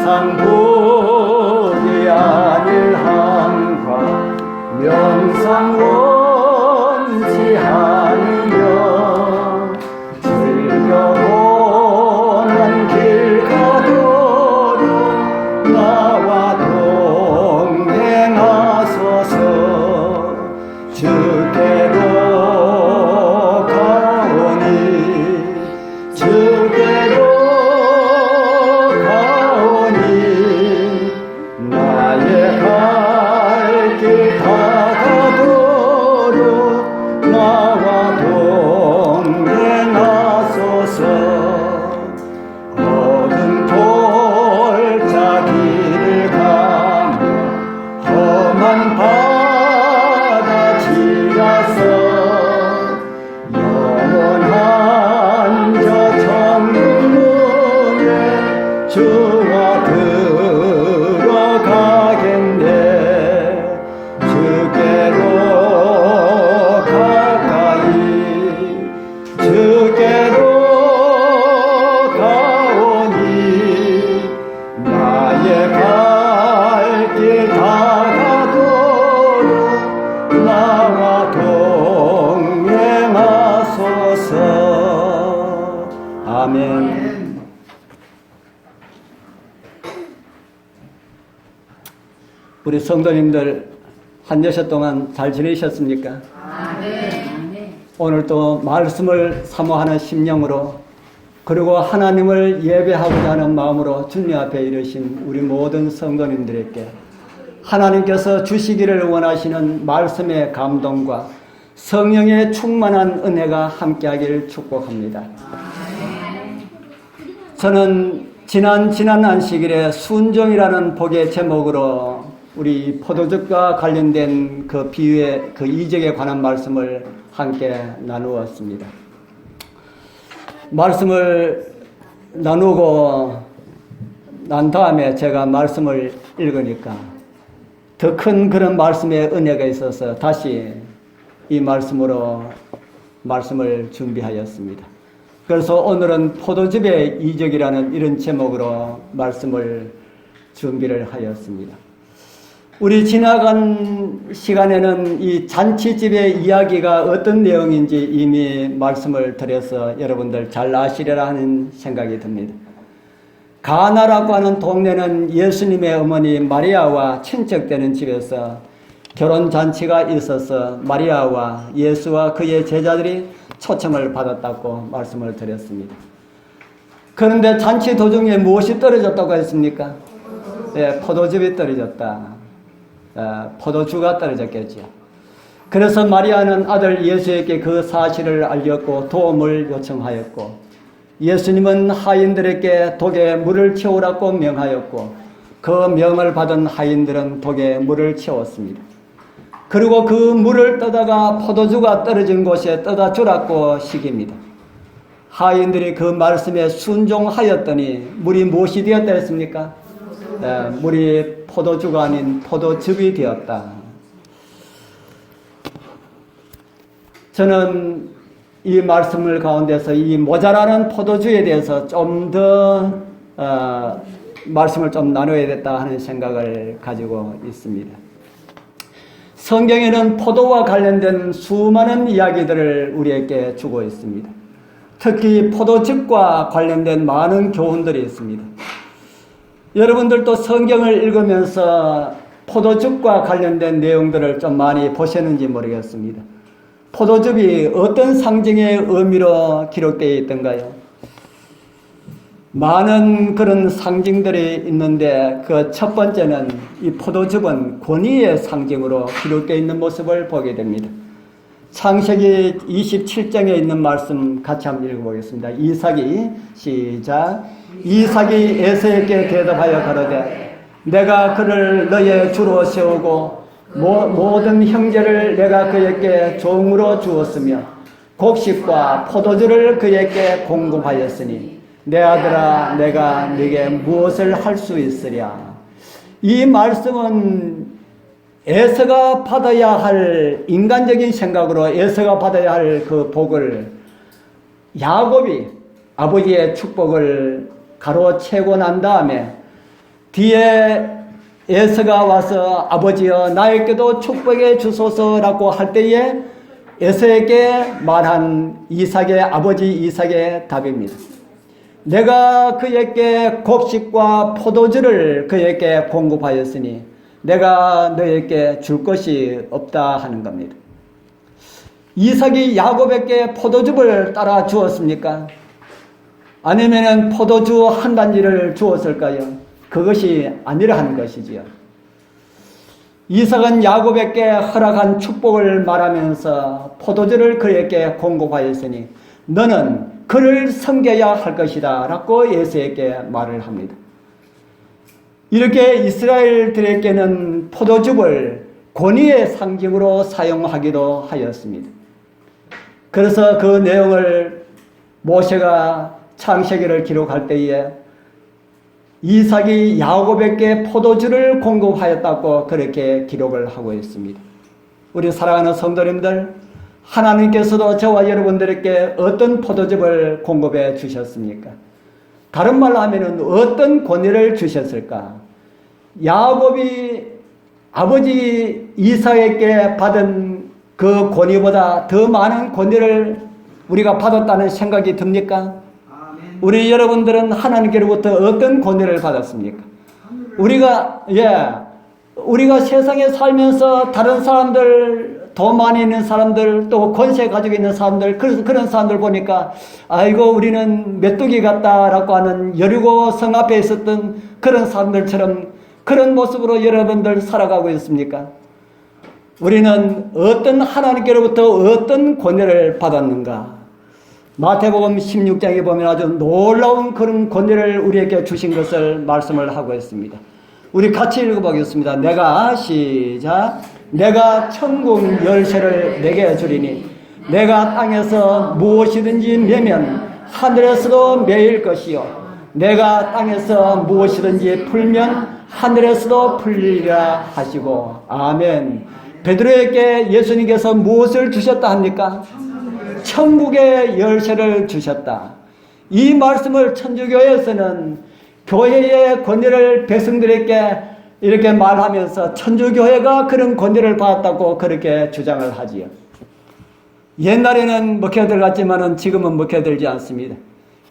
명상보리 아닐 함과 명상 원치 아니여 즐겨보는 길 가도록 나와 동행하소서. 주께로 가오니 주께로 가오니 나의 갈 길 다가도록 나와 동행하소서. 어두운 골짜기를 가며 험한 바다 지나서 영원한 저 천국문에 주와 들어가겠네. 주께로 가까이 주께로 가오니 나의 갈 길 다가도록 나와 동행하소서. 아멘. 우리 성도님들 한 여섯 동안 잘 지내셨습니까? 오늘 또 말씀을 사모하는 심령으로 그리고 하나님을 예배하고자 하는 마음으로 주님 앞에 이르신 우리 모든 성도님들에게 하나님께서 주시기를 원하시는 말씀의 감동과 성령의 충만한 은혜가 함께하기를 축복합니다. 저는 지난 안식일에 순종이라는 복의 제목으로 우리 포도즙과 관련된 그 비유의 그 이적에 관한 말씀을 함께 나누었습니다. 말씀을 나누고 난 다음에 제가 말씀을 읽으니까 더 큰 그런 말씀의 은혜가 있어서 다시 이 말씀으로 말씀을 준비하였습니다. 그래서 오늘은 포도즙의 이적이라는 이런 제목으로 말씀을 준비를 하였습니다. 우리 지나간 시간에는 이 잔치집의 이야기가 어떤 내용인지 이미 말씀을 드려서 여러분들 잘 아시리라 하는 생각이 듭니다. 가나라고 하는 동네는 예수님의 어머니 마리아와 친척되는 집에서 결혼잔치가 있어서 마리아와 예수와 그의 제자들이 초청을 받았다고 말씀을 드렸습니다. 그런데 잔치 도중에 무엇이 떨어졌다고 했습니까? 네, 포도즙이 떨어졌다. 포도주가 떨어졌겠죠. 그래서 마리아는 아들 예수에게 그 사실을 알렸고 도움을 요청하였고, 예수님은 하인들에게 독에 물을 채우라고 명하였고, 그 명을 받은 하인들은 독에 물을 채웠습니다. 그리고 그 물을 떠다가 포도주가 떨어진 곳에 떠다 주라고 시킵니다. 하인들이 그 말씀에 순종하였더니 물이 무엇이 되었다 했습니까? 물이 포도주가 아닌 포도즙이 되었다. 저는 이 말씀을 가운데서 이 모자라는 포도주에 대해서 좀 더 말씀을 좀 나눠야겠다 하는 생각을 가지고 있습니다. 성경에는 포도와 관련된 수많은 이야기들을 우리에게 주고 있습니다. 특히 포도즙과 관련된 많은 교훈들이 있습니다. 여러분들도 성경을 읽으면서 포도즙과 관련된 내용들을 좀 많이 보셨는지 모르겠습니다. 포도즙이 어떤 상징의 의미로 기록되어 있던가요? 많은 그런 상징들이 있는데 그 첫 번째는 이 포도즙은 권위의 상징으로 기록되어 있는 모습을 보게 됩니다. 창세기 27장에 있는 말씀 같이 한번 읽어보겠습니다. 이삭이 시작. 이삭이 에서에게 대답하여 가로되 내가 그를 너의 주로 세우고 모든 형제를 내가 그에게 종으로 주었으며 곡식과 포도주를 그에게 공급하였으니 내 아들아 내가 네게 무엇을 할 수 있으랴. 이 말씀은 에서가 받아야 할 인간적인 생각으로 에서가 받아야 할 그 복을 야곱이 아버지의 축복을 가로채고 난 다음에 뒤에 에서가 와서 아버지여 나에게도 축복해 주소서라고 할 때에 에서에게 말한 이삭의 아버지 이삭의 답입니다. 내가 그에게 곡식과 포도주를 그에게 공급하였으니 내가 너에게 줄 것이 없다 하는 겁니다. 이삭이 야곱에게 포도즙을 따라 주었습니까? 아니면 포도주 한 단지를 주었을까요? 그것이 아니라 하는 것이지요. 이삭은 야곱에게 허락한 축복을 말하면서 포도주를 그에게 공급하였으니 너는 그를 섬겨야 할 것이다 라고 에서에게 말을 합니다. 이렇게 이스라엘들에게는 포도즙을 권위의 상징으로 사용하기도 하였습니다. 그래서 그 내용을 모세가 창세기를 기록할 때에 이삭이 야곱에게 포도주를 공급하였다고 그렇게 기록을 하고 있습니다. 우리 사랑하는 성도님들, 하나님께서도 저와 여러분들에게 어떤 포도즙을 공급해 주셨습니까? 다른 말로 하면 어떤 권위를 주셨을까? 야곱이 아버지 이삭에게 받은 그 권위보다 더 많은 권위를 우리가 받았다는 생각이 듭니까? 우리 여러분들은 하나님께로부터 어떤 권위를 받았습니까? 우리가 세상에 살면서 다른 사람들, 돈 많이 있는 사람들, 또 권세 가지고 있는 사람들, 그런 사람들 보니까 아이고 우리는 메뚜기 같다라고 하는 여리고 성 앞에 있었던 그런 사람들처럼 그런 모습으로 여러분들 살아가고 있습니까? 우리는 어떤 하나님께로부터 어떤 권위를 받았는가? 마태복음 16장에 보면 아주 놀라운 그런 권위를 우리에게 주신 것을 말씀을 하고 있습니다. 우리 같이 읽어보겠습니다. 내가 천국 열쇠를 내게 주리니 내가 땅에서 무엇이든지 매면 하늘에서도 매일 것이요 내가 땅에서 무엇이든지 풀면 하늘에서도 풀리리라 하시고 아멘. 베드로에게 예수님께서 무엇을 주셨다 합니까? 천국의 열쇠를 주셨다. 이 말씀을 천주교에서는 교회의 권위를 백성들에게 이렇게 말하면서 천주교회가 그런 권위를 받았다고 그렇게 주장을 하지요. 옛날에는 먹혀들었지만 지금은 먹혀들지 않습니다.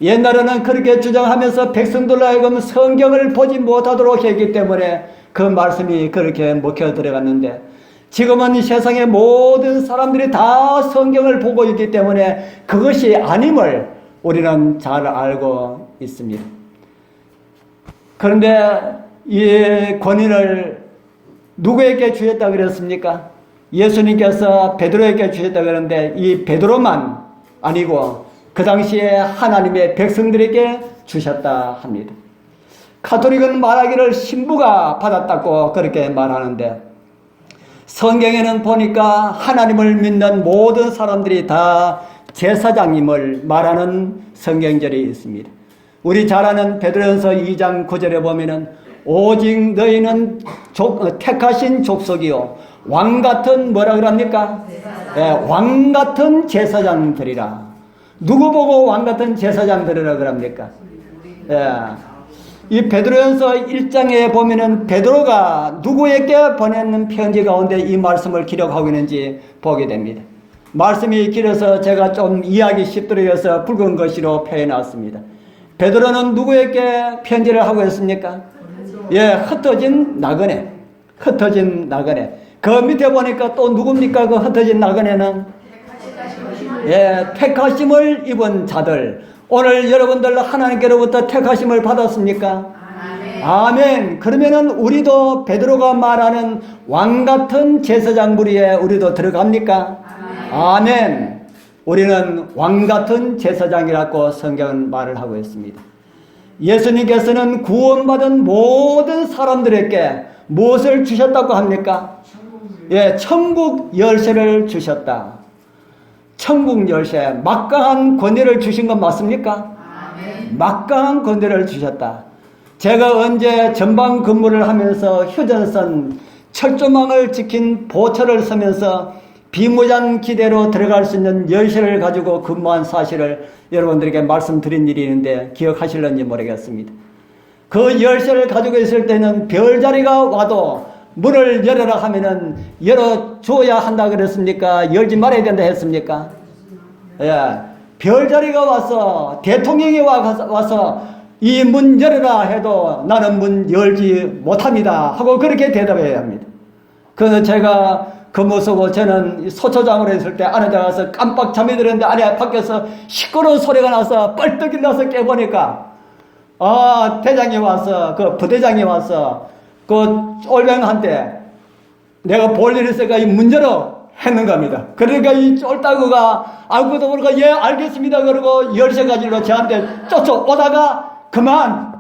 옛날에는 그렇게 주장하면서 백성들로 하여금 성경을 보지 못하도록 했기 때문에 그 말씀이 그렇게 먹혀들어갔는데 지금은 세상의 모든 사람들이 다 성경을 보고 있기 때문에 그것이 아님을 우리는 잘 알고 있습니다. 그런데 이 권위를 누구에게 주셨다 그랬습니까? 예수님께서 베드로에게 주셨다 그랬는데 이 베드로만 아니고 그 당시에 하나님의 백성들에게 주셨다 합니다. 가톨릭은 말하기를 신부가 받았다고 그렇게 말하는데 성경에는 보니까 하나님을 믿는 모든 사람들이 다 제사장임을 말하는 성경절이 있습니다. 우리 잘 아는 베드로전서 2장 9절에 보면은 오직 너희는 택하신 족속이요 왕같은 뭐라 그럽니까? 왕같은 제사장들이라. 누구 보고 왕같은 제사장들이라 그럽니까? 이 베드로전서 1장에 보면은 베드로가 누구에게 보내는 편지 가운데 이 말씀을 기록하고 있는지 보게 됩니다. 말씀이 길어서 제가 좀 이해하기 쉽도록 해서 붉은 글씨로 표해놨습니다. 베드로는 누구에게 편지를 하고 있습니까? 흩어진 나그네. 그 밑에 보니까 또 누굽니까? 그 흩어진 나그네는 택하심을 입은 자들. 오늘 여러분들 하나님께로부터 택하심을 받았습니까? 아멘. 그러면은 우리도 베드로가 말하는 왕같은 제사장 무리에 우리도 들어갑니까? 아멘. 우리는 왕같은 제사장이라고 성경은 말을 하고 있습니다. 예수님께서는 구원받은 모든 사람들에게 무엇을 주셨다고 합니까? 천국 열쇠를 주셨다. 천국 열쇠, 막강한 권위를 주신 건 맞습니까? 아멘. 막강한 권위를 주셨다. 제가 언제 전방 근무를 하면서 휴전선 철조망을 지킨 보초를 서면서 비무장 기대로 들어갈 수 있는 열쇠를 가지고 근무한 사실을 여러분들에게 말씀드린 일이 있는데 기억하실런지 모르겠습니다. 그 열쇠를 가지고 있을 때는 별자리가 와도 문을 열어라 하면은 열어줘야 한다 그랬습니까? 열지 말아야 된다 했습니까? 예. 별자리가 와서 대통령이 와서 이 문 열어라 해도 나는 문 열지 못합니다 하고 그렇게 대답해야 합니다. 그래서 제가 그 모습을 저는 소초장으로 있을 때 안에 들어가서 깜빡 잠이 들었는데 안에 밖에서 시끄러운 소리가 나서 뻘떡 일어나서 깨보니까 대장이 와서 그 부대장이 와서 그 쫄병한테 내가 볼 일 있으니까 이 문 열어 했는 겁니다. 그러니까 이 쫄따구가 아무것도 모르고 예 알겠습니다 그러고 열쇠 가지고 저한테 쫓아오다가 그만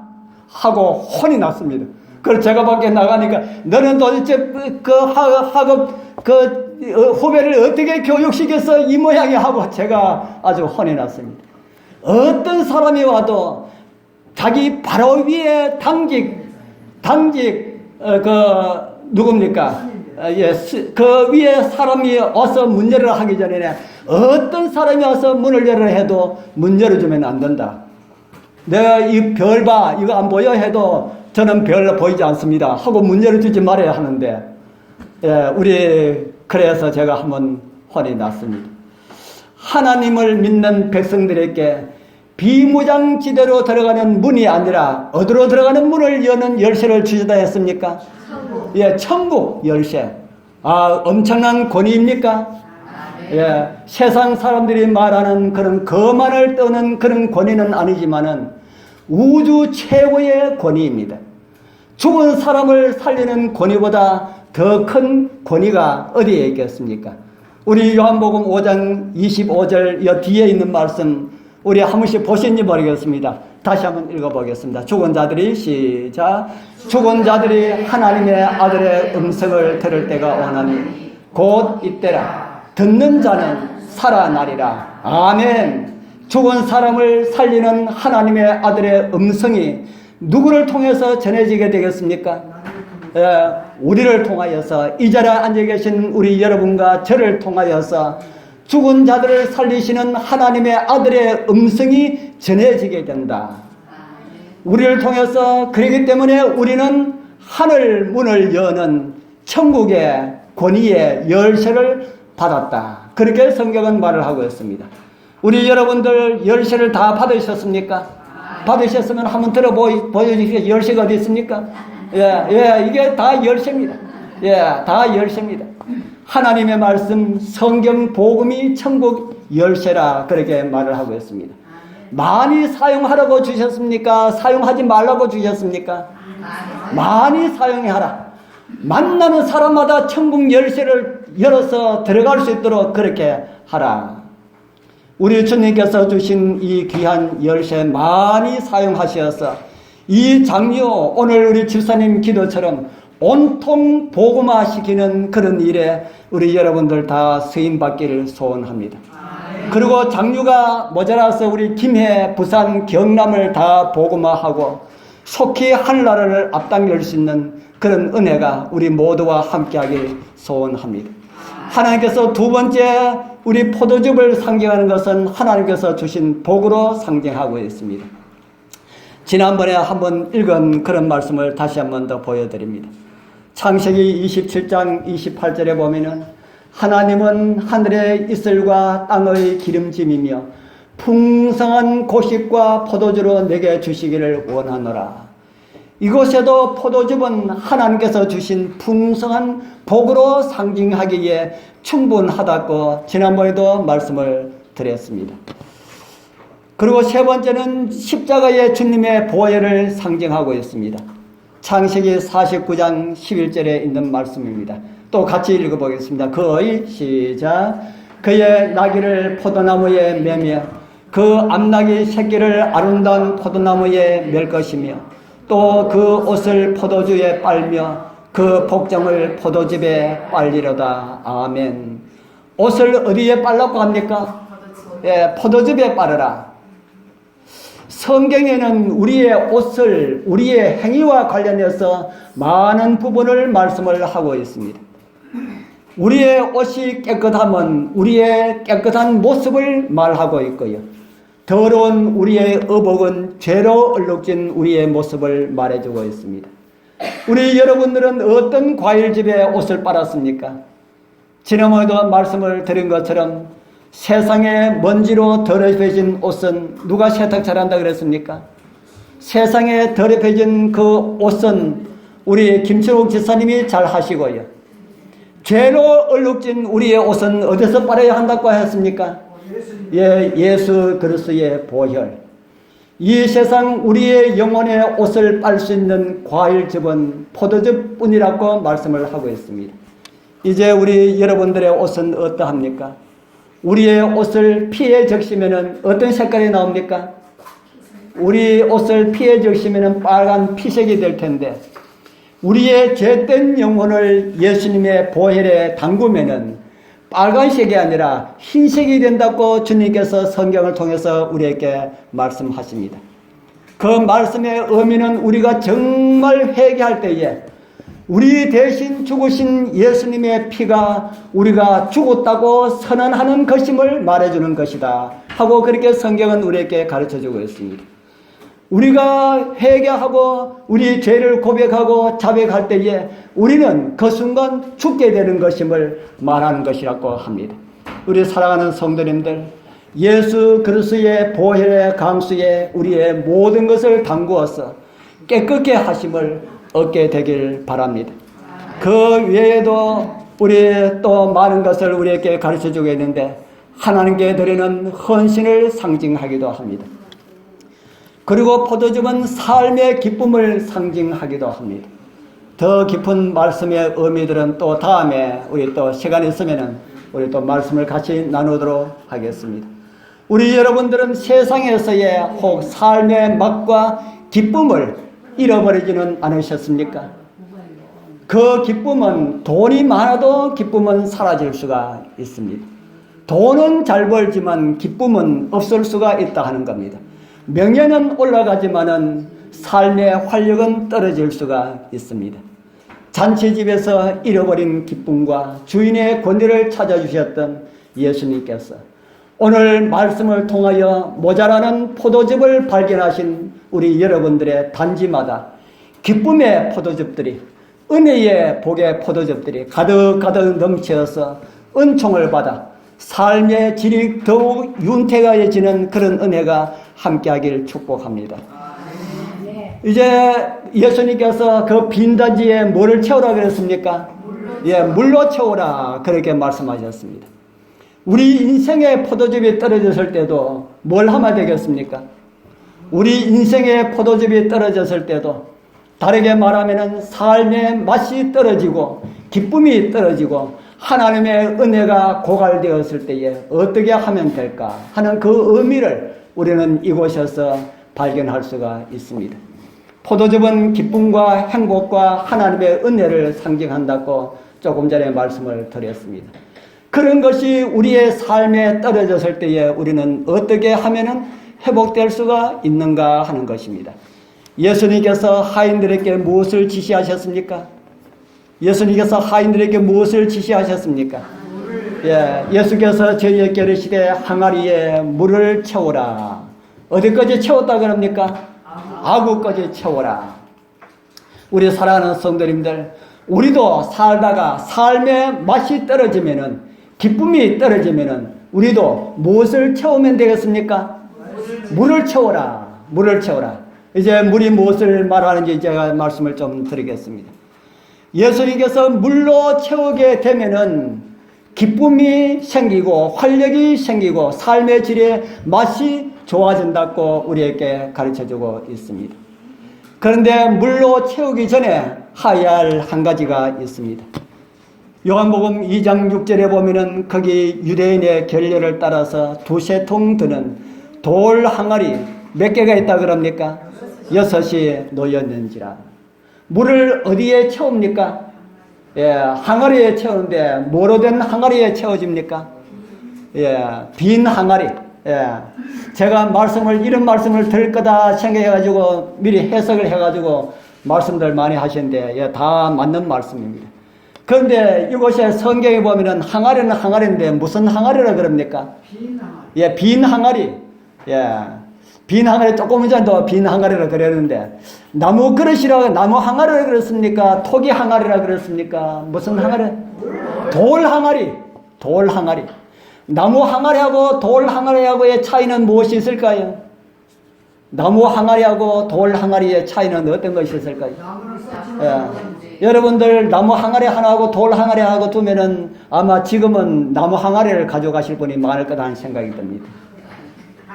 하고 혼이 났습니다. 그래서 제가 밖에 나가니까 너는 도대체 그 학업 후배를 어떻게 교육시켰어 이 모양이 하고 제가 아주 혼이 났습니다. 어떤 사람이 와도 자기 바로 위에 당직 누굽니까? 그 위에 사람이 와서 문 열으라 하기 전에 어떤 사람이 와서 문을 열으라 해도 문 열어주면 안 된다. 내가 이 별 봐 이거 안 보여 해도 저는 별 보이지 않습니다 하고 문 열어주지 말아야 하는데 그래서 제가 한번 혼이 났습니다. 하나님을 믿는 백성들에게 비무장지대로 들어가는 문이 아니라 어디로 들어가는 문을 여는 열쇠를 주시다 했습니까? 천국 열쇠. 엄청난 권위입니까? 세상 사람들이 말하는 그런 거만을 떠는 그런 권위는 아니지만은 우주 최고의 권위입니다. 죽은 사람을 살리는 권위보다 더 큰 권위가 어디에 있겠습니까? 우리 요한복음 5장 25절 뒤에 있는 말씀 우리 한 번씩 보셨는지 모르겠습니다. 다시 한번 읽어보겠습니다. 죽은 자들이 시작. 죽은 자들이 하나님의 아들의 음성을 들을 때가 오나니 곧 이때라. 듣는 자는 살아나리라. 아멘. 죽은 사람을 살리는 하나님의 아들의 음성이 누구를 통해서 전해지게 되겠습니까? 우리를 통하여서 이 자리에 앉아 계신 우리 여러분과 저를 통하여서 죽은 자들을 살리시는 하나님의 아들의 음성이 전해지게 된다. 우리를 통해서 그렇기 때문에 우리는 하늘 문을 여는 천국의 권위의 열쇠를 받았다. 그렇게 성경은 말을 하고 있습니다. 우리 여러분들 열쇠를 다 받으셨습니까? 받으셨으면 한번 보여주십시오. 열쇠가 어디 있습니까? 이게 다 열쇠입니다. 다 열쇠입니다. 하나님의 말씀, 성경 복음이 천국 열쇠라 그렇게 말을 하고 있습니다. 많이 사용하라고 주셨습니까? 사용하지 말라고 주셨습니까? 많이 사용하라. 만나는 사람마다 천국 열쇠를 열어서 들어갈 수 있도록 그렇게 하라. 우리 주님께서 주신 이 귀한 열쇠 많이 사용하셔서 이 장요 오늘 우리 집사님 기도처럼 온통 복음화시키는 그런 일에 우리 여러분들 다 쓰임받기를 소원합니다. 그리고 장류가 모자라서 우리 김해, 부산, 경남을 다 복음화하고 속히 하늘나라를 앞당길 수 있는 그런 은혜가 우리 모두와 함께하길 소원합니다. 하나님께서 두 번째 우리 포도즙을 상징하는 것은 하나님께서 주신 복으로 상징하고 있습니다. 지난번에 한번 읽은 그런 말씀을 다시 한번 더 보여드립니다. 창세기 27장 28절에 보면은 하나님은 하늘의 이슬과 땅의 기름짐이며 풍성한 곡식과 포도주로 내게 주시기를 원하노라. 이곳에도 포도즙은 하나님께서 주신 풍성한 복으로 상징하기에 충분하다고 지난번에도 말씀을 드렸습니다. 그리고 세 번째는 십자가의 주님의 보혈을 상징하고 있습니다. 창세기 49장 11절에 있는 말씀입니다. 또 같이 읽어보겠습니다. 그의 시작. 그의 나귀를 포도나무에 매며 그 암나귀 새끼를 아름다운 포도나무에 맬 것이며 또 그 옷을 포도주에 빨며 그 복장을 포도즙에 빨리로다. 아멘. 옷을 어디에 빨라고 합니까? 포도즙에 빨으라. 성경에는 우리의 옷을 우리의 행위와 관련해서 많은 부분을 말씀을 하고 있습니다. 우리의 옷이 깨끗하면 우리의 깨끗한 모습을 말하고 있고요. 더러운 우리의 의복은 죄로 얼룩진 우리의 모습을 말해주고 있습니다. 우리 여러분들은 어떤 과일집에 옷을 빨았습니까? 지난번에도 말씀을 드린 것처럼 세상에 먼지로 더럽혀진 옷은 누가 세탁 잘한다 그랬습니까? 세상에 더럽혀진 그 옷은 우리 김철욱 지사님이 잘 하시고요. 죄로 얼룩진 우리의 옷은 어디서 빨아야 한다고 하였습니까? 예수 그리스도의 보혈. 이 세상 우리의 영혼의 옷을 빨 수 있는 과일즙은 포도즙뿐이라고 말씀을 하고 있습니다. 이제 우리 여러분들의 옷은 어떠합니까? 우리의 옷을 피에 적시면 어떤 색깔이 나옵니까? 우리 옷을 피에 적시면 빨간 피색이 될 텐데, 우리의 죄된 영혼을 예수님의 보혈에 담그면은 빨간색이 아니라 흰색이 된다고 주님께서 성경을 통해서 우리에게 말씀하십니다. 그 말씀의 의미는 우리가 정말 회개할 때에 우리 대신 죽으신 예수님의 피가 우리가 죽었다고 선언하는 것임을 말해주는 것이다 하고 그렇게 성경은 우리에게 가르쳐주고 있습니다. 우리가 회개하고 우리 죄를 고백하고 자백할 때에 우리는 그 순간 죽게 되는 것임을 말하는 것이라고 합니다. 우리 사랑하는 성도님들, 예수 그리스도의 보혈의 강수에 우리의 모든 것을 담구어서 깨끗게 하심을 얻게 되길 바랍니다. 그 외에도 우리 또 많은 것을 우리에게 가르쳐주고 있는데, 하나님께 드리는 헌신을 상징하기도 합니다. 그리고 포도즙은 삶의 기쁨을 상징하기도 합니다. 더 깊은 말씀의 의미들은 또 다음에 우리 또 시간이 있으면 우리 또 말씀을 같이 나누도록 하겠습니다. 우리 여러분들은 세상에서의 혹 삶의 맛과 기쁨을 잃어버리지는 않으셨습니까? 그 기쁨은 돈이 많아도 기쁨은 사라질 수가 있습니다. 돈은 잘 벌지만 기쁨은 없을 수가 있다 하는 겁니다. 명예는 올라가지만은 삶의 활력은 떨어질 수가 있습니다. 잔치집에서 잃어버린 기쁨과 주인의 권위를 찾아주셨던 예수님께서 오늘 말씀을 통하여 모자라는 포도즙을 발견하신 우리 여러분들의 단지마다 기쁨의 포도즙들이, 은혜의 복의 포도즙들이 가득가득 넘쳐서 은총을 받아 삶의 질이 더욱 윤택해지는 그런 은혜가 함께하길 축복합니다. 이제 예수님께서 그 빈단지에 뭐를 채우라 그랬습니까? 물로 채우라 그렇게 말씀하셨습니다. 우리 인생의 포도즙이 떨어졌을 때도 뭘 하면 되겠습니까? 우리 인생의 포도즙이 떨어졌을 때도 다르게 말하면 삶의 맛이 떨어지고 기쁨이 떨어지고 하나님의 은혜가 고갈되었을 때에 어떻게 하면 될까 하는 그 의미를 우리는 이곳에서 발견할 수가 있습니다. 포도즙은 기쁨과 행복과 하나님의 은혜를 상징한다고 조금 전에 말씀을 드렸습니다. 그런 것이 우리의 삶에 떨어졌을 때에 우리는 어떻게 하면 회복될 수가 있는가 하는 것입니다. 예수님께서 하인들에게 무엇을 지시하셨습니까? 예수님께서 하인들에게 무엇을 지시하셨습니까? 예수께서 저희에게 이르시되 항아리에 물을 채우라. 어디까지 채웠다 그럽니까? 아구까지 채워라. 우리 사랑하는 성도님들, 우리도 살다가 삶의 맛이 떨어지면은, 기쁨이 떨어지면은 우리도 무엇을 채우면 되겠습니까? 물을 채워라. 물을 채워라. 이제 물이 무엇을 말하는지 제가 말씀을 좀 드리겠습니다. 예수님께서 물로 채우게 되면은 기쁨이 생기고 활력이 생기고 삶의 질의 맛이 좋아진다고 우리에게 가르쳐주고 있습니다. 그런데 물로 채우기 전에 해야 할 한 가지가 있습니다. 요한복음 2장 6절에 보면은 거기 유대인의 결례를 따라서 2-3통 드는 돌 항아리 몇 개가 있다 그럽니까? 6이 놓였는지라. 물을 어디에 채웁니까? 항아리에 채우는데 뭐로 된 항아리에 채워집니까? 빈 항아리. 제가 이런 말씀을 드릴 거다 생각해가지고 미리 해석을 해가지고 말씀들 많이 하시는데 다 맞는 말씀입니다. 그런데 이곳에 성경에 보면은 항아리는 항아리인데 무슨 항아리라 그럽니까? 빈 항아리. 예. 빈 항아리, 조금 전도 빈 항아리라 그랬는데, 나무 그릇이라, 나무 항아리라 그랬습니까? 토기 항아리라 그랬습니까? 무슨 항아리? 돌 항아리. 돌 항아리. 나무 항아리하고 돌 항아리하고의 차이는 무엇이 있을까요? 나무 항아리하고 돌 항아리의 차이는 어떤 것이 있을까요? 예. 여러분들 나무 항아리 하나하고 돌 항아리 하나하고 두면은 아마 지금은 나무 항아리를 가져가실 분이 많을 거라는 생각이 듭니다.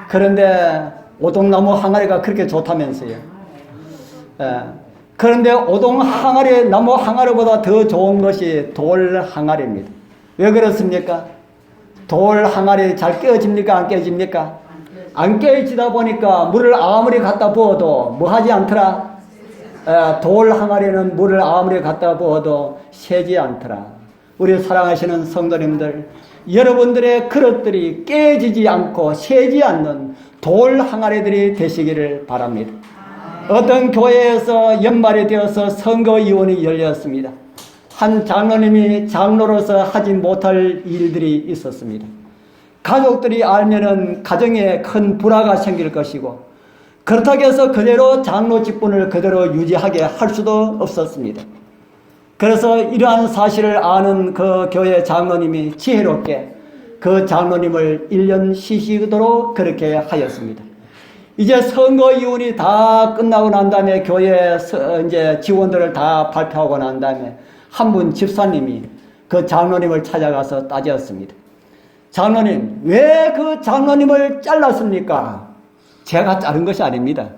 그런데 오동나무 항아리가 그렇게 좋다면서요. 예. 그런데 오동 항아리, 나무 항아리보다 더 좋은 것이 돌 항아리입니다. 왜 그렇습니까? 돌 항아리 잘 깨어집니까? 안 깨어집니까? 안 깨어지다 보니까 물을 아무리 갖다 부어도 뭐 하지 않더라? 돌 항아리는 물을 아무리 갖다 부어도 새지 않더라. 우리 사랑하시는 성도님들, 여러분들의 그릇들이 깨지지 않고 새지 않는 돌 항아리들이 되시기를 바랍니다. 어떤 교회에서 연말이 되어서 선거위원이 열렸습니다. 한 장로님이 장로로서 하지 못할 일들이 있었습니다. 가족들이 알면은 가정에 큰 불화가 생길 것이고, 그렇다고 해서 그대로 장로 직분을 그대로 유지하게 할 수도 없었습니다. 그래서 이러한 사실을 아는 그 교회 장로님이 지혜롭게 그 장로님을 1년 쉬시도록 그렇게 하였습니다. 이제 선거위원이 다 끝나고 난 다음에 교회 이제 지원들을 다 발표하고 난 다음에 한 분 집사님이 그 장로님을 찾아가서 따졌습니다. 장로님, 왜 그 장로님을 잘랐습니까? 제가 자른 것이 아닙니다.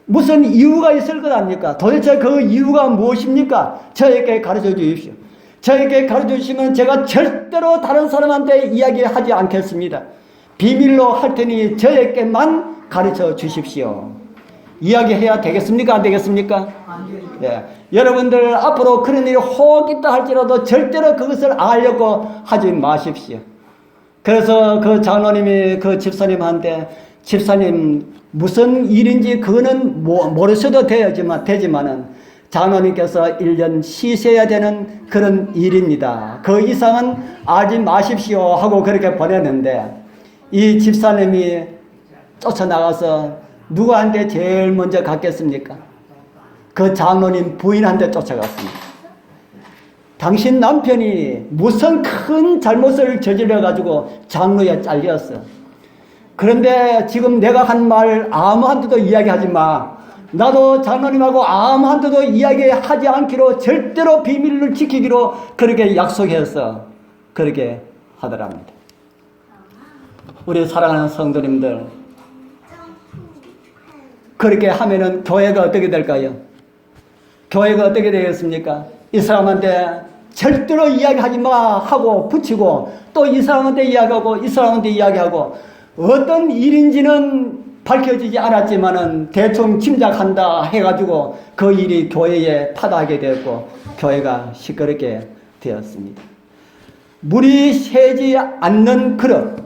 무슨 이유가 있을 것 아닙니까? 도대체 그 이유가 무엇입니까? 저에게 가르쳐 주십시오. 저에게 가르쳐 주시면 제가 절대로 다른 사람한테 이야기하지 않겠습니다. 비밀로 할 테니 저에게만 가르쳐 주십시오. 이야기해야 되겠습니까? 안 되겠습니까? 예. 여러분들 앞으로 그런 일이 혹 있다 할지라도 절대로 그것을 알려고 하지 마십시오. 그래서 그 장로님이 그 집사님한테, 집사님 무슨 일인지 그거는 모르셔도 되지만은 장로님께서 1년 쉬셔야 되는 그런 일입니다. 그 이상은 알지 마십시오 하고 그렇게 보냈는데, 이 집사님이 쫓아나가서 누구한테 제일 먼저 갔겠습니까? 그 장로님 부인한테 쫓아갔습니다. 당신 남편이 무슨 큰 잘못을 저질러가지고 장로에 잘렸어. 그런데 지금 내가 한 말 아무한테도 이야기하지 마. 나도 장로님하고 아무한테도 이야기하지 않기로, 절대로 비밀을 지키기로 그렇게 약속했어. 그렇게 하더랍니다. 우리 사랑하는 성도님들, 그렇게 하면은 교회가 어떻게 될까요? 교회가 어떻게 되겠습니까? 이 사람한테 절대로 이야기하지 마 하고 붙이고, 또 이 사람한테 이야기하고 이 사람한테 이야기하고, 어떤 일인지는 밝혀지지 않았지만은 대충 짐작한다 해가지고 그 일이 교회에 파다하게 되었고 교회가 시끄럽게 되었습니다. 물이 새지 않는 그릇,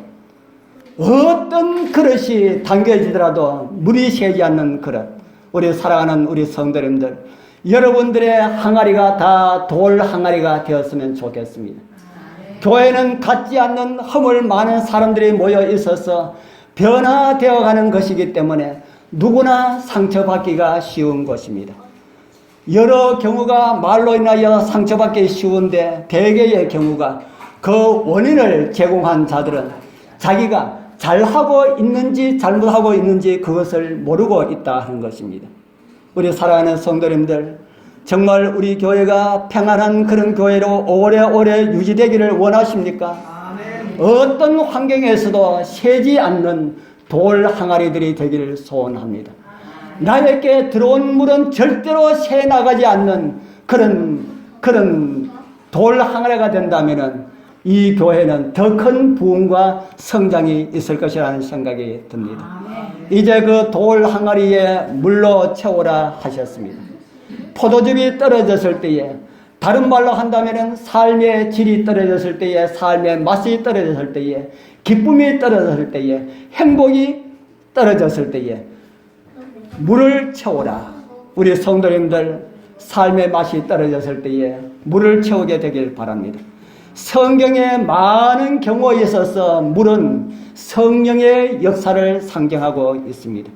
어떤 그릇이 당겨지더라도 물이 새지 않는 그릇. 우리 사랑하는 우리 성도님들, 여러분들의 항아리가 다 돌 항아리가 되었으면 좋겠습니다. 교회는 갖지 않는 허물 많은 사람들이 모여 있어서 변화되어 가는 것이기 때문에 누구나 상처받기가 쉬운 것입니다. 여러 경우가 말로 인하여 상처받기 쉬운데, 대개의 경우가 그 원인을 제공한 자들은 자기가 잘하고 있는지 잘못하고 있는지 그것을 모르고 있다 하는 것입니다. 우리 사랑하는 성도님들, 정말 우리 교회가 평안한 그런 교회로 오래오래 유지되기를 원하십니까? 아멘. 어떤 환경에서도 새지 않는 돌 항아리들이 되기를 소원합니다. 나에게 들어온 물은 절대로 새 나가지 않는 그런 돌 항아리가 된다면은 이 교회는 더 큰 부흥과 성장이 있을 것이라는 생각이 듭니다. 이제 그 돌 항아리에 물로 채우라 하셨습니다. 포도즙이 떨어졌을 때에, 다른 말로 한다면 삶의 질이 떨어졌을 때에, 삶의 맛이 떨어졌을 때에, 기쁨이 떨어졌을 때에, 행복이 떨어졌을 때에 물을 채우라. 우리 성도님들, 삶의 맛이 떨어졌을 때에 물을 채우게 되길 바랍니다. 성경에 많은 경우에 있어서 물은 성령의 역사를 상징하고 있습니다.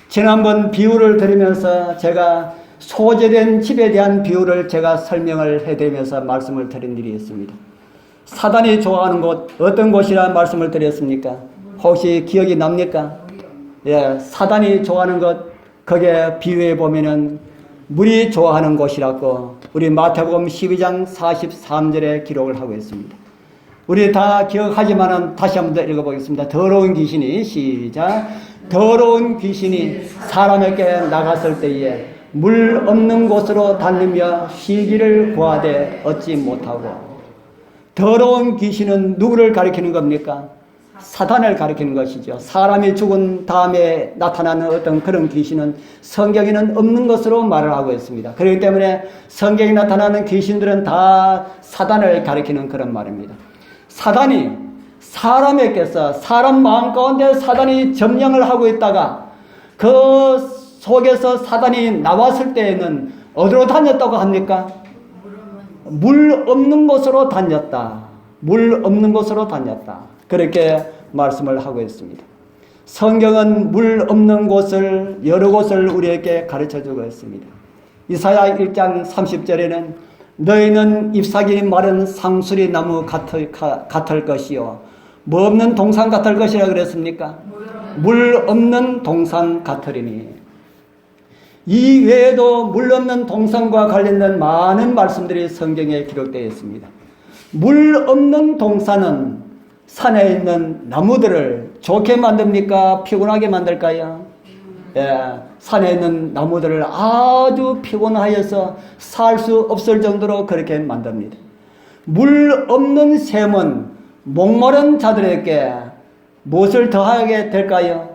지난번 비유를 들으면서 제가 소재된 집에 대한 비유를 제가 설명을 해드리면서 말씀을 드린 일이 있습니다. 사단이 좋아하는 곳, 어떤 곳이라 말씀을 드렸습니까? 혹시 기억이 납니까? 예, 사단이 좋아하는 곳, 거기에 비유해 보면은 물이 좋아하는 곳이라고 우리 마태복음 12장 43절에 기록을 하고 있습니다. 우리 다 기억하지만은 다시 한번 더 읽어보겠습니다. 더러운 귀신이, 시작. 더러운 귀신이 사람에게 나갔을 때에 물 없는 곳으로 달리며 쉬기를 구하되 얻지 못하고. 더러운 귀신은 누구를 가리키는 겁니까? 사단을 가리키는 것이죠. 사람이 죽은 다음에 나타나는 어떤 그런 귀신은 성경에는 없는 것으로 말을 하고 있습니다. 그렇기 때문에 성경에 나타나는 귀신들은 다 사단을 가리키는 그런 말입니다. 사단이 사람에게서 사람 마음 가운데 사단이 점령을 하고 있다가 그 속에서 사단이 나왔을 때에는 어디로 다녔다고 합니까? 물 없는 곳으로 다녔다. 물 없는 곳으로 다녔다. 그렇게 말씀을 하고 있습니다. 성경은 물 없는 곳을 여러 곳을 우리에게 가르쳐주고 있습니다. 이사야 1장 30절에는 너희는 잎사귀 마른 상수리 나무 같을 것이요 뭐 없는 동산 같을 것이라 그랬습니까? 물 없는 동산 같으리니. 이 외에도 물 없는 동산과 관련된 많은 말씀들이 성경에 기록되어 있습니다. 물 없는 동산은 산에 있는 나무들을 좋게 만듭니까? 피곤하게 만들까요? 예, 산에 있는 나무들을 아주 피곤하여서 살 수 없을 정도로 그렇게 만듭니다. 물 없는 샘은 목마른 자들에게 무엇을 더하게 될까요?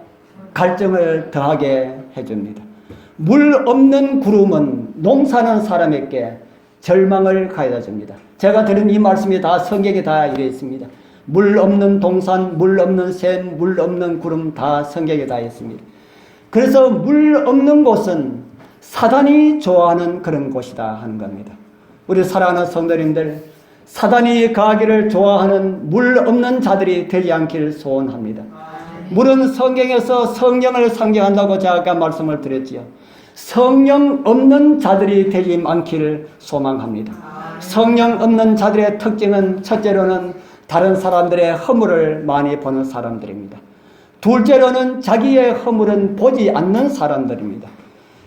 갈증을 더하게 해줍니다. 물 없는 구름은 농사하는 사람에게 절망을 가져다 줍니다. 제가 들은 이 말씀이 다 성경에 다 이래 있습니다. 물 없는 동산, 물 없는 샘, 물 없는 구름 다 성경에 다 있습니다. 그래서 물 없는 곳은 사단이 좋아하는 그런 곳이다 하는 겁니다. 우리 사랑하는 성도님들, 사단이 가기를 좋아하는 물 없는 자들이 되지 않기를 소원합니다. 물은 성경에서 성령을 상징한다고 제가 아까 말씀을 드렸지요. 성령 없는 자들이 되지 않기를 소망합니다. 성령 없는 자들의 특징은 첫째로는 다른 사람들의 허물을 많이 보는 사람들입니다. 둘째로는 자기의 허물은 보지 않는 사람들입니다.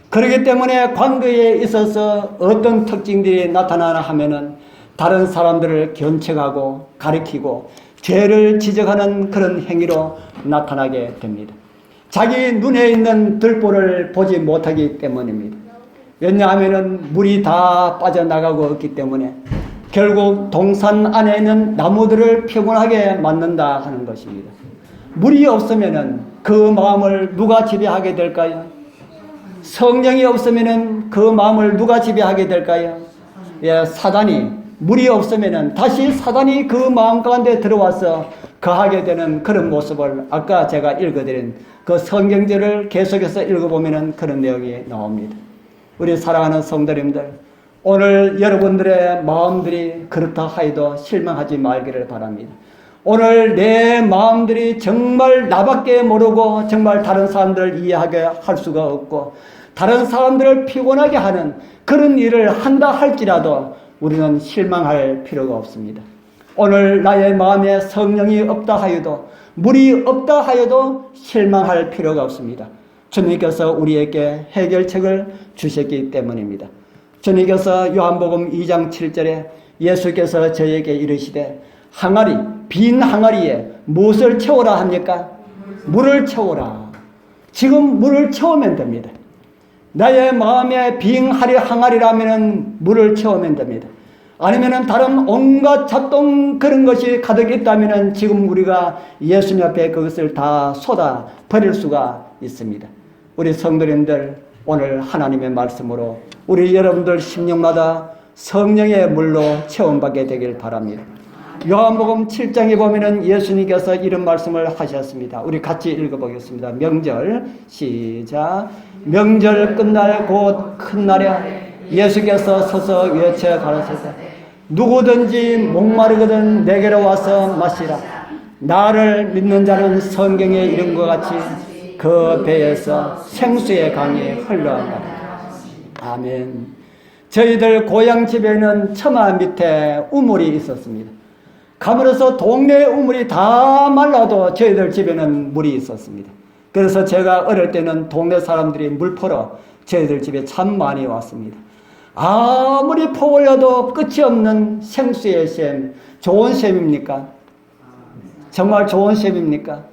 그렇기 때문에 관계에 있어서 어떤 특징들이 나타나나 하면은 다른 사람들을 견책하고 가리키고 죄를 지적하는 그런 행위로 나타나게 됩니다. 자기 눈에 있는 들보를 보지 못하기 때문입니다. 왜냐하면은 물이 다 빠져나가고 있기 때문에 결국 동산 안에 있는 나무들을 피곤하게 만든다 하는 것입니다. 물이 없으면은 그 마음을 누가 지배하게 될까요? 성령이 없으면은 그 마음을 누가 지배하게 될까요? 예, 사단이. 물이 없으면은 다시 사단이 그 마음 가운데 들어와서 거하게 되는 그런 모습을 아까 제가 읽어드린 그 성경절을 계속해서 읽어보면은 그런 내용이 나옵니다. 우리 사랑하는 성도님들, 오늘 여러분들의 마음들이 그렇다 하여도 실망하지 말기를 바랍니다. 오늘 내 마음들이 정말 나밖에 모르고 정말 다른 사람들을 이해하게 할 수가 없고 다른 사람들을 피곤하게 하는 그런 일을 한다 할지라도 우리는 실망할 필요가 없습니다. 오늘 나의 마음에 성령이 없다 하여도 물이 없다 하여도 실망할 필요가 없습니다. 주님께서 우리에게 해결책을 주셨기 때문입니다. 주님께서 요한복음 2장 7절에 예수께서 저에게 이르시되 항아리, 빈 항아리에 무엇을 채우라 합니까? 물을 채우라. 지금 물을 채우면 됩니다. 나의 마음에 빈 항아리라면 물을 채우면 됩니다. 아니면 다른 온갖 잡동 그런 것이 가득 있다면 지금 우리가 예수님 앞에 그것을 다 쏟아 버릴 수가 있습니다. 우리 성도님들 오늘 하나님의 말씀으로 우리 여러분들 심령마다 성령의 물로 체험받게 되길 바랍니다. 요한복음 7장에 보면은 예수님께서 이런 말씀을 하셨습니다. 우리 같이 읽어보겠습니다. 명절 시작. 명절 끝날 곧 큰 날에 예수께서 서서 외쳐 가라사대 누구든지 목마르거든 내게로 와서 마시라. 나를 믿는 자는 성경에 이름과 같이 그 배에서 생수의 강이 흘러가리라. 아멘. 저희들 고향 집에는 처마 밑에 우물이 있었습니다. 가물어서 동네 우물이 다 말라도 저희들 집에는 물이 있었습니다. 그래서 제가 어릴 때는 동네 사람들이 물 퍼러 저희들 집에 참 많이 왔습니다. 아무리 퍼 올려도 끝이 없는 생수의 샘, 좋은 샘입니까? 정말 좋은 샘입니까?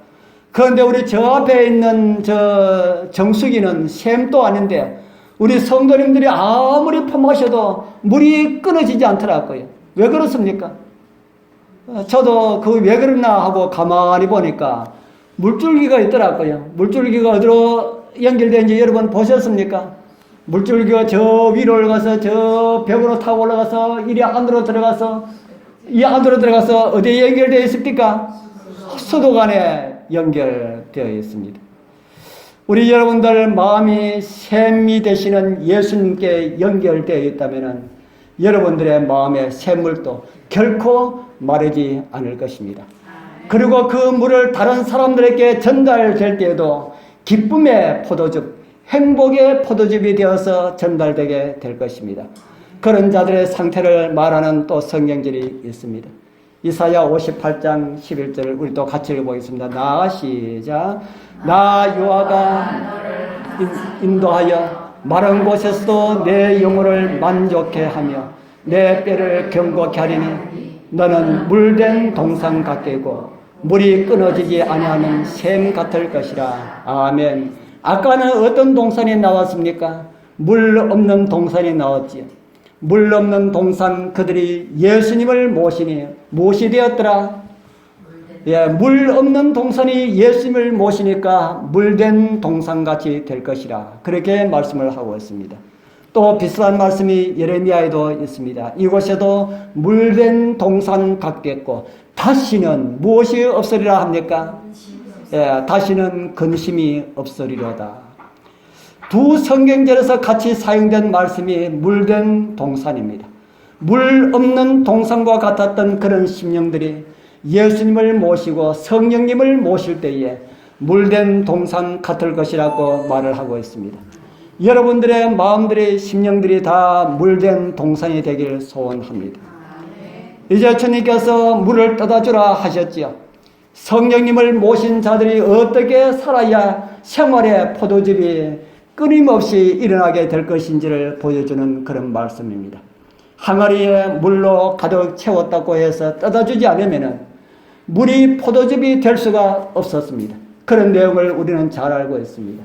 그런데 우리 저 앞에 있는 저 정수기는 샘도 아닌데 우리 성도님들이 아무리 퍼마셔도 물이 끊어지지 않더라고요. 왜 그렇습니까? 저도 그 왜 그러나 하고 가만히 보니까 물줄기가 있더라고요. 물줄기가 어디로 연결되는지 여러분 보셨습니까? 물줄기가 저 위로 올라가서 저 벽으로 타고 올라가서 이 안으로 들어가서 어디에 연결되어 있습니까? 수도관에 연결되어 있습니다. 우리 여러분들 마음이 샘이 되시는 예수님께 연결되어 있다면 여러분들의 마음의 샘물도 결코 마르지 않을 것입니다. 그리고 그 물을 다른 사람들에게 전달될 때에도 기쁨의 포도즙, 행복의 포도즙이 되어서 전달되게 될 것입니다. 그런 자들의 상태를 말하는 또 성경절이 있습니다. 이사야 58장 11절 우리 또 같이 읽어보겠습니다. 나 시작. 나 여호와가 인도하여 마른 곳에서도 내 영혼을 만족해 하며 내 뼈를 견고케 하리니 너는 물된 동산 같게고 물이 끊어지지 아니하는 샘 같을 것이라. 아멘. 아까는 어떤 동산이 나왔습니까? 물 없는 동산이 나왔지요. 물 없는 동산, 그들이 예수님을 모시니 무엇이 되었더라? 예, 물 없는 동산이 예수님을 모시니까 물된 동산같이 될 것이라. 그렇게 말씀을 하고 있습니다. 또 비슷한 말씀이 예레미야에도 있습니다. 이곳에도 물된 동산 같겠고 다시는 무엇이 없으리라 합니까? 예, 다시는 근심이 없으리로다. 두 성경절에서 같이 사용된 말씀이 물된 동산입니다. 물 없는 동산과 같았던 그런 심령들이 예수님을 모시고 성령님을 모실 때에 물된 동산 같을 것이라고 말을 하고 있습니다. 여러분들의 마음들의 심령들이 다 물된 동산이 되길 소원합니다. 이제 주님께서 물을 떠다주라 하셨지요. 성령님을 모신 자들이 어떻게 살아야 생활의 포도즙이 끊임없이 일어나게 될 것인지를 보여주는 그런 말씀입니다. 항아리에 물로 가득 채웠다고 해서 떠다주지 않으면 물이 포도즙이 될 수가 없었습니다. 그런 내용을 우리는 잘 알고 있습니다.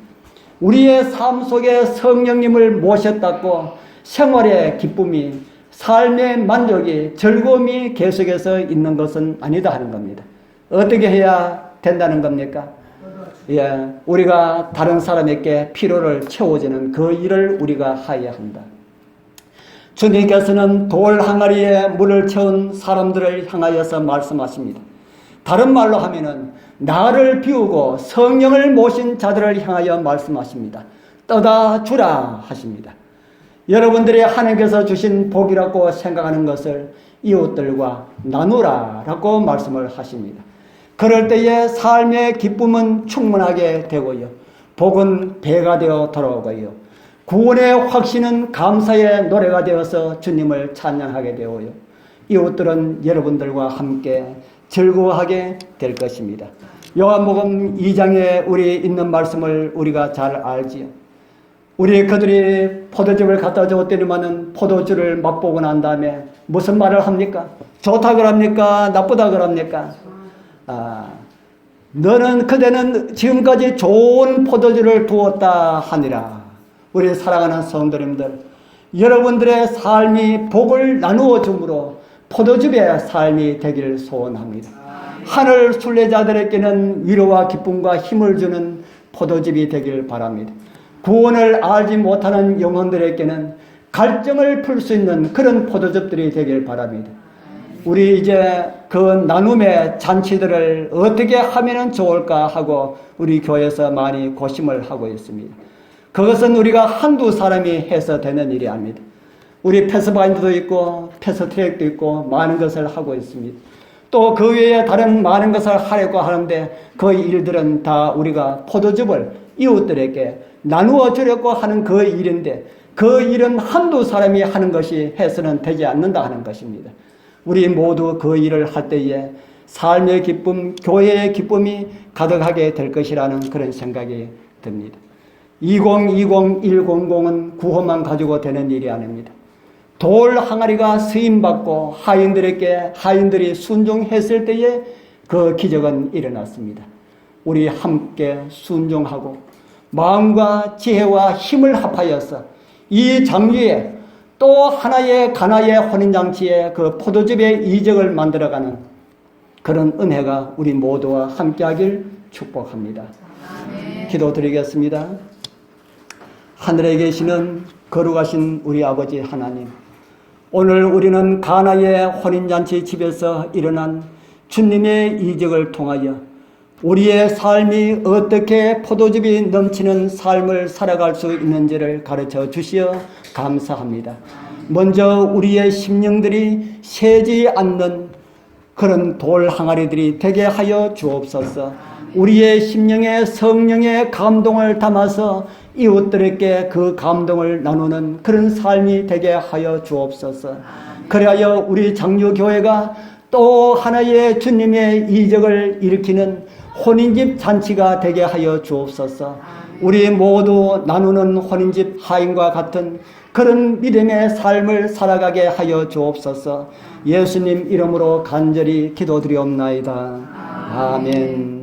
우리의 삶 속에 성령님을 모셨다고 생활의 기쁨이, 삶의 만족이, 즐거움이 계속해서 있는 것은 아니다 하는 겁니다. 어떻게 해야 된다는 겁니까? 예, 우리가 다른 사람에게 피로를 채워주는 그 일을 우리가 하여야 한다. 주님께서는 돌 항아리에 물을 채운 사람들을 향하여서 말씀하십니다. 다른 말로 하면은 나를 비우고 성령을 모신 자들을 향하여 말씀하십니다. 떠다 주라 하십니다. 여러분들이 하나님께서 주신 복이라고 생각하는 것을 이웃들과 나누라 라고 말씀을 하십니다. 그럴 때에 삶의 기쁨은 충만하게 되고요. 복은 배가 되어 돌아오고요. 구원의 확신은 감사의 노래가 되어서 주님을 찬양하게 되고요. 이웃들은 여러분들과 함께 즐거워하게 될 것입니다. 요한복음 2장에 우리 있는 말씀을 우리가 잘 알지요. 우리 그들이 포도즙을 갖다 줬더니만은 포도주를 맛보고 난 다음에 무슨 말을 합니까? 좋다 그럽니까? 나쁘다 그럽니까? 너는 그대는 지금까지 좋은 포도주를 두었다 하니라. 우리 사랑하는 성도님들, 여러분들의 삶이 복을 나누어 줌으로 포도즙의 삶이 되기를 소원합니다. 하늘 순례자들에게는 위로와 기쁨과 힘을 주는 포도즙이 되길 바랍니다. 구원을 알지 못하는 영혼들에게는 갈증을 풀 수 있는 그런 포도즙들이 되길 바랍니다. 우리 이제 그 나눔의 잔치들을 어떻게 하면 좋을까 하고 우리 교회에서 많이 고심을 하고 있습니다. 그것은 우리가 한두 사람이 해서 되는 일이 아닙니다. 우리 패스바인드도 있고 패스트랙도 있고 많은 것을 하고 있습니다. 또 그 외에 다른 많은 것을 하려고 하는데 그 일들은 다 우리가 포도즙을 이웃들에게 나누어 주려고 하는 그 일인데 그 일은 한두 사람이 하는 것이 해서는 되지 않는다 하는 것입니다. 우리 모두 그 일을 할 때에 삶의 기쁨, 교회의 기쁨이 가득하게 될 것이라는 그런 생각이 듭니다. 2020-100은 구호만 가지고 되는 일이 아닙니다. 돌 항아리가 쓰임받고 하인들이 순종했을 때에 그 기적은 일어났습니다. 우리 함께 순종하고 마음과 지혜와 힘을 합하여서 이 장류에 또 하나의 가나의 혼인잔치에 그 포도즙의 이적을 만들어가는 그런 은혜가 우리 모두와 함께하길 축복합니다. 기도드리겠습니다. 하늘에 계시는 거룩하신 우리 아버지 하나님, 오늘 우리는 가나의 혼인잔치 집에서 일어난 주님의 이적을 통하여 우리의 삶이 어떻게 포도즙이 넘치는 삶을 살아갈 수 있는지를 가르쳐 주시어 감사합니다. 먼저 우리의 심령들이 새지 않는 그런 돌 항아리들이 되게 하여 주옵소서. 우리의 심령에 성령의 감동을 담아서 이웃들에게 그 감동을 나누는 그런 삶이 되게 하여 주옵소서. 그리하여 우리 장유교회가 또 하나의 주님의 이적을 일으키는 혼인집 잔치가 되게 하여 주옵소서. 우리 모두 나누는 혼인집 하인과 같은 그런 믿음의 삶을 살아가게 하여 주옵소서. 예수님 이름으로 간절히 기도드리옵나이다. 아멘.